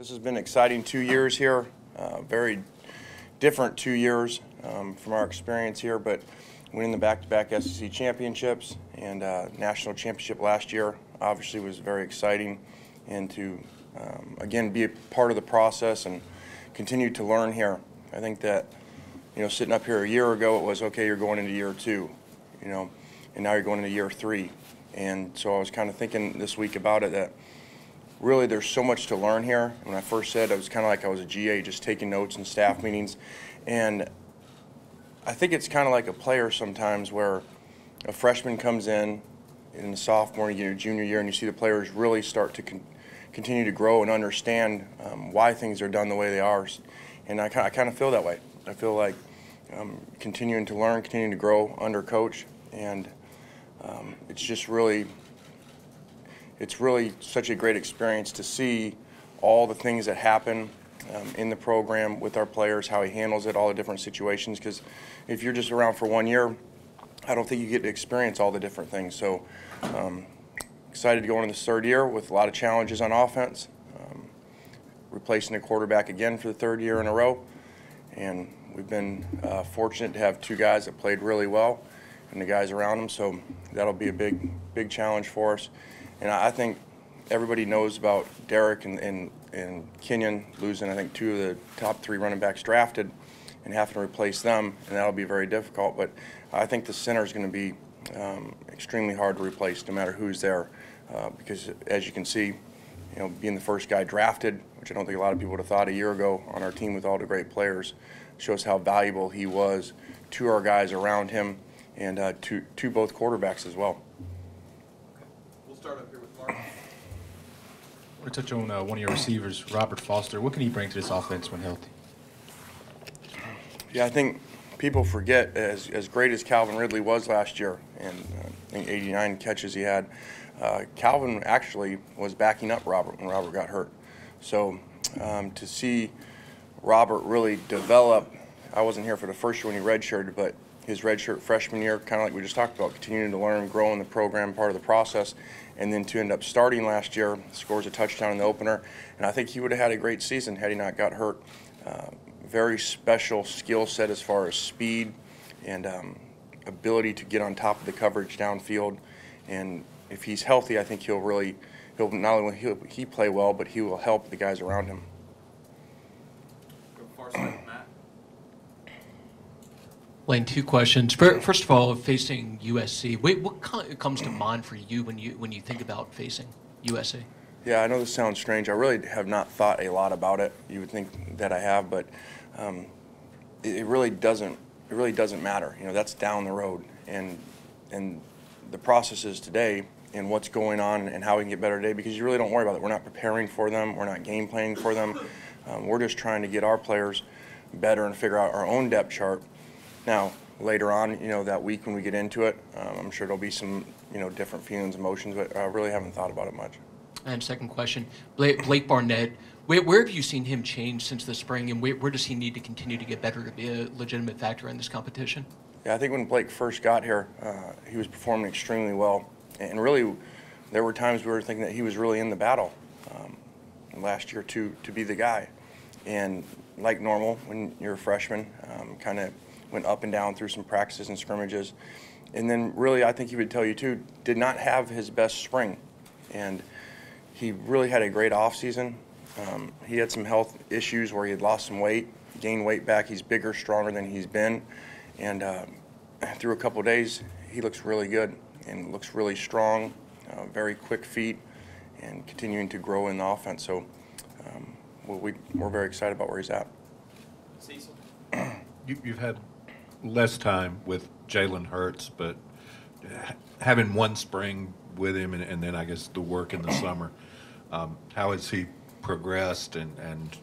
This has been an exciting 2 years here, very different 2 years from our experience here, but winning the back-to-back SEC championships and national championship last year obviously was very exciting, and to again be a part of the process and continue to learn here. I think that, you know, sitting up here a year ago, it was okay, you're going into year 2, you know, and now you're going into year 3, and so I was kind of thinking this week about it that really there's so much to learn here. When I first said, I was kind of like I was a GA, just taking notes in staff meetings, and I think it's kind of like a player sometimes where a freshman comes in the sophomore year, junior year, and you see the players really start to continue to grow and understand why things are done the way they are. And I kind of feel that way. I feel like continuing to learn, continuing to grow under coach, and it's really such a great experience to see all the things that happen in the program with our players, how he handles it, all the different situations. Because if you're just around for 1 year, I don't think you get to experience all the different things. So excited to go into this 3rd year with a lot of challenges on offense, replacing a quarterback again for the 3rd year in a row. And we've been fortunate to have 2 guys that played really well and the guys around them. So that'll be a big challenge for us. And I think everybody knows about Derek and Kenyon losing, I think, 2 of the top 3 running backs drafted and having to replace them, and that'll be very difficult. But I think the center is going to be extremely hard to replace no matter who's there, because as you can see, you know, being the first guy drafted, which I don't think a lot of people would have thought a year ago on our team with all the great players, shows how valuable he was to our guys around him and to both quarterbacks as well. Start up here with Mark. I want to touch on one of your receivers, Robert Foster. What can he bring to this offense when healthy? Yeah, I think people forget, as great as Calvin Ridley was last year, and I think 89 catches he had, Calvin actually was backing up Robert when Robert got hurt. So to see Robert really develop, I wasn't here for the first year when he redshirted, but his redshirt freshman year, kind of like we just talked about, continuing to learn, grow in the program, part of the process, and then to end up starting last year, scores a touchdown in the opener, and I think he would have had a great season had he not got hurt. Very special skill set as far as speed and ability to get on top of the coverage downfield, and if he's healthy, I think he'll not only he play well, but he will help the guys around him. Go far side, Matt. Lane, 2 questions. First of all, facing USC, what comes to mind for you when you think about facing USC? Yeah, I know this sounds strange. I really have not thought a lot about it. You would think that I have, but it really doesn't. It really doesn't matter. You know, that's down the road, and the process is today and what's going on and how we can get better today. Because you really don't worry about it. We're not preparing for them. We're not game planning for them. We're just trying to get our players better and figure out our own depth chart. Now, later on, you know, that week when we get into it, I'm sure there'll be some, you know, different feelings, emotions, but I really haven't thought about it much. And second question, Blake Barnett, where have you seen him change since the spring, and where does he need to continue to get better to be a legitimate factor in this competition? Yeah, I think when Blake first got here, he was performing extremely well, and really there were times we were thinking that he was really in the battle last year to be the guy. And like normal, when you're a freshman, kind of went up and down through some practices and scrimmages. And then really, I think he would tell you too, did not have his best spring. And he really had a great offseason. He had some health issues where he had lost some weight, gained weight back. He's bigger, stronger than he's been. And through a couple of days, he looks really good and looks really strong, very quick feet, and continuing to grow in the offense. So we're very excited about where he's at. Cecil. You've had less time with Jalen Hurts, but having one spring with him and then I guess the work in the summer, how has he progressed? And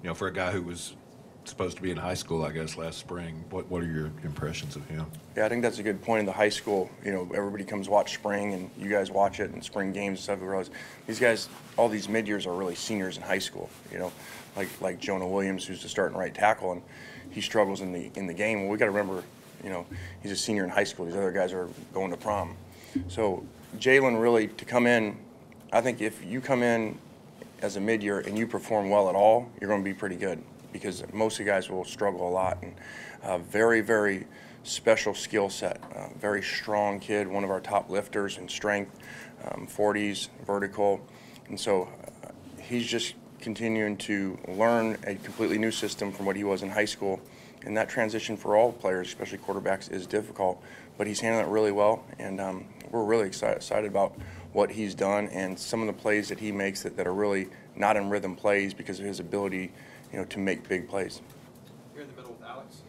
you know, for a guy who was supposed to be in high school, I guess, last spring, what are your impressions of him? Yeah, I think that's a good point in the high school. You know, everybody comes watch spring, and you guys watch it, and spring games and stuff. We realize these guys, all these mid-years are really seniors in high school. You know, like Jonah Williams, who's the starting right tackle, and he struggles in the game. Well, we got to remember, you know, he's a senior in high school. These other guys are going to prom. So Jalen really, to come in, I think if you come in as a mid-year and you perform well at all, you're going to be pretty good, because most of the guys will struggle a lot. And very, very special skill set, very strong kid, one of our top lifters in strength, 40s, vertical. And so he's just continuing to learn a completely new system from what he was in high school. And that transition for all players, especially quarterbacks, is difficult. But he's handling it really well, and we're really excited about what he's done and some of the plays that he makes that are really not in rhythm plays because of his ability, to make big plays. Here in the middle with Alex.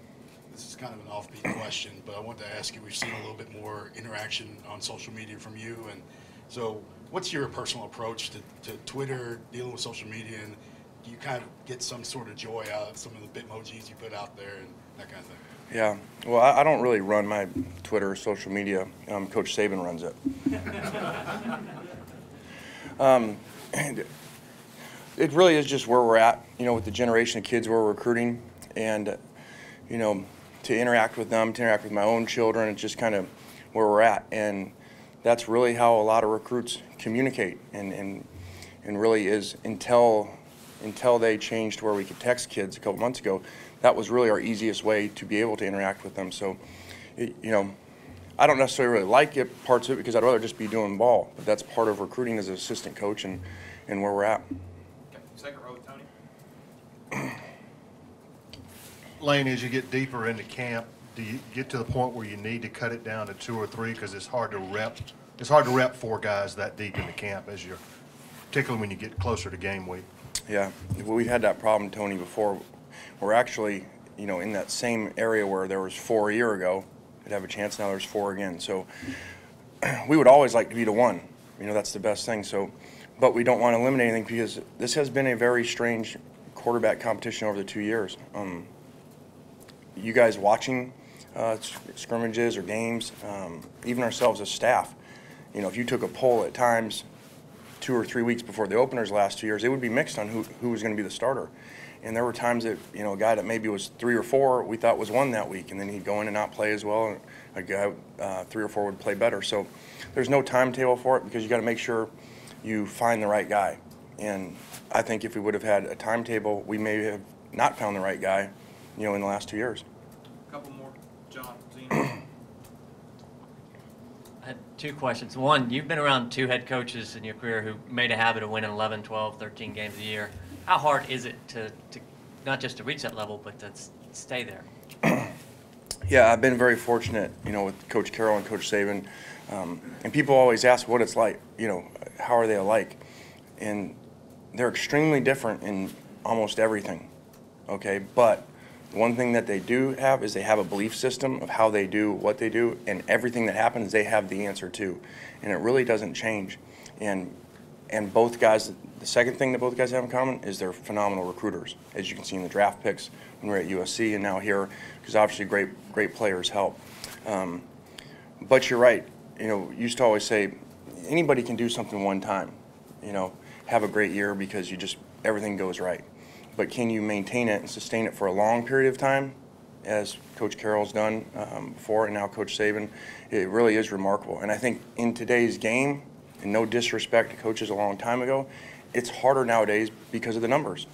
This is kind of an offbeat question, but I wanted to ask you, we've seen a little bit more interaction on social media from you, and so what's your personal approach to Twitter, dealing with social media, and do you kind of get some sort of joy out of some of the Bitmojis you put out there and that kind of thing? Yeah, well, I don't really run my Twitter or social media. Coach Saban runs it. And it really is just where we're at, with the generation of kids we're recruiting, and, to interact with them, to interact with my own children, it's just kind of where we're at. And that's really how a lot of recruits communicate, and really is until they changed to where we could text kids a couple months ago, that was really our easiest way to be able to interact with them. So, I don't necessarily really like parts of it because I'd rather just be doing ball, but that's part of recruiting as an assistant coach and where we're at. Okay, second row with Tony. Lane, as you get deeper into camp, do you get to the point where you need to cut it down to 2 or 3 because it's hard to rep? It's hard to rep 4 guys that deep into camp, particularly when you get closer to game week. Yeah, well, we've had that problem, Tony, before. We're actually, in that same area where there was 4 a year ago. We'd have a chance. Now there's 4 again. So we would always like to be the 1. That's the best thing. So, but we don't want to eliminate anything because this has been a very strange quarterback competition over the 2 years. You guys watching scrimmages or games, even ourselves as staff, if you took a poll at times 2 or 3 weeks before the openers last 2 years, it would be mixed on who was going to be the starter. And there were times that, a guy that maybe was 3 or 4 we thought was 1 that week, and then he'd go in and not play as well, and a guy 3 or 4 would play better. So there's no timetable for it because you got to make sure you find the right guy. And I think if we would have had a timetable, we may have not found the right guy, in the last 2 years. A couple more. John, Zeno. I had 2 questions. One, you've been around 2 head coaches in your career who made a habit of winning 11, 12, 13 games a year. How hard is it to not just to reach that level, but to stay there? Yeah, I've been very fortunate, with Coach Carroll and Coach Saban. And people always ask what it's like, how are they alike? And they're extremely different in almost everything, okay? But one thing that they do have is they have a belief system of how they do what they do, and everything that happens, they have the answer to. And it really doesn't change. And both guys, the second thing that both guys have in common is they're phenomenal recruiters, as you can see in the draft picks when we're at USC and now here, because obviously great players help. But you're right. Used to always say anybody can do something one time, have a great year because everything goes right. But can you maintain it and sustain it for a long period of time, as Coach Carroll's done before, and now Coach Saban? It really is remarkable. And I think in today's game, and no disrespect to coaches a long time ago, it's harder nowadays because of the numbers,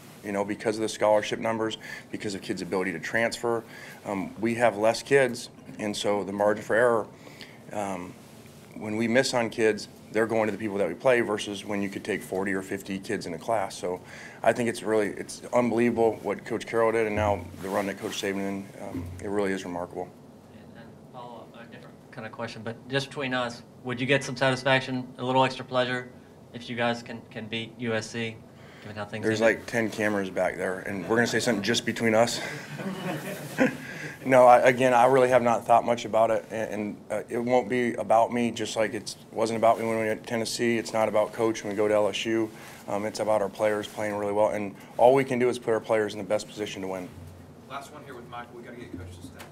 because of the scholarship numbers, because of kids' ability to transfer. We have less kids, and so the margin for error, when we miss on kids, they're going to the people that we play versus when you could take 40 or 50 kids in a class. So I think it's unbelievable what Coach Carroll did, and now the run that Coach Saban did, it really is remarkable. And follow up, a different kind of question, but just between us, would you get some satisfaction, a little extra pleasure, if you guys can beat USC, given how things There's ended? like 10 cameras back there, and we're going to say something just between us. No, I really have not thought much about it, and it won't be about me, just like it wasn't about me when we were at Tennessee. It's not about Coach when we go to LSU. It's about our players playing really well, and all we can do is put our players in the best position to win. Last one here with Michael. We got to get Coach to step.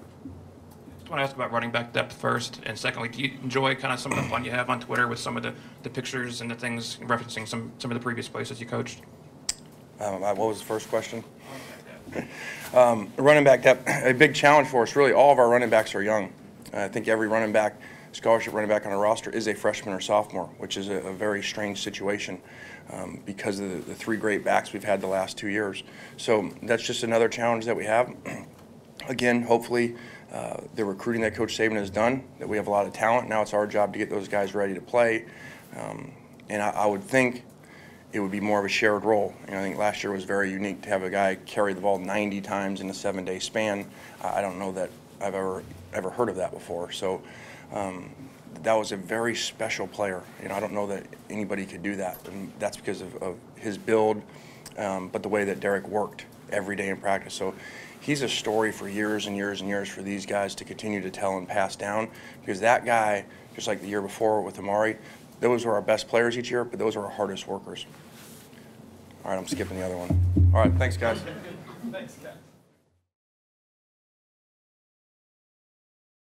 I want to ask about running back depth first, and secondly, do you enjoy kind of some of the fun you have on Twitter with some of the pictures and the things referencing some of the previous places you coached? What was the first question? Running back depth, a big challenge for us. Really, all of our running backs are young. I think every running back scholarship running back on our roster is a freshman or sophomore, which is a very strange situation because of the 3 great backs we've had the last 2 years. So that's just another challenge that we have. Again, hopefully the recruiting that Coach Saban has done, that we have a lot of talent. Now it's our job to get those guys ready to play. And I would think it would be more of a shared role. You know, I think last year was very unique to have a guy carry the ball 90 times in a 7-day span. I don't know that I've ever heard of that before. So that was a very special player. You know, I don't know that anybody could do that, and that's because of his build, but the way that Derek worked every day in practice. So he's a story for years and years and years for these guys to continue to tell and pass down, because that guy, just like the year before with Amari, those were our best players each year, but those were our hardest workers. All right, I'm skipping the other one. All right, thanks, guys. Thanks, guys.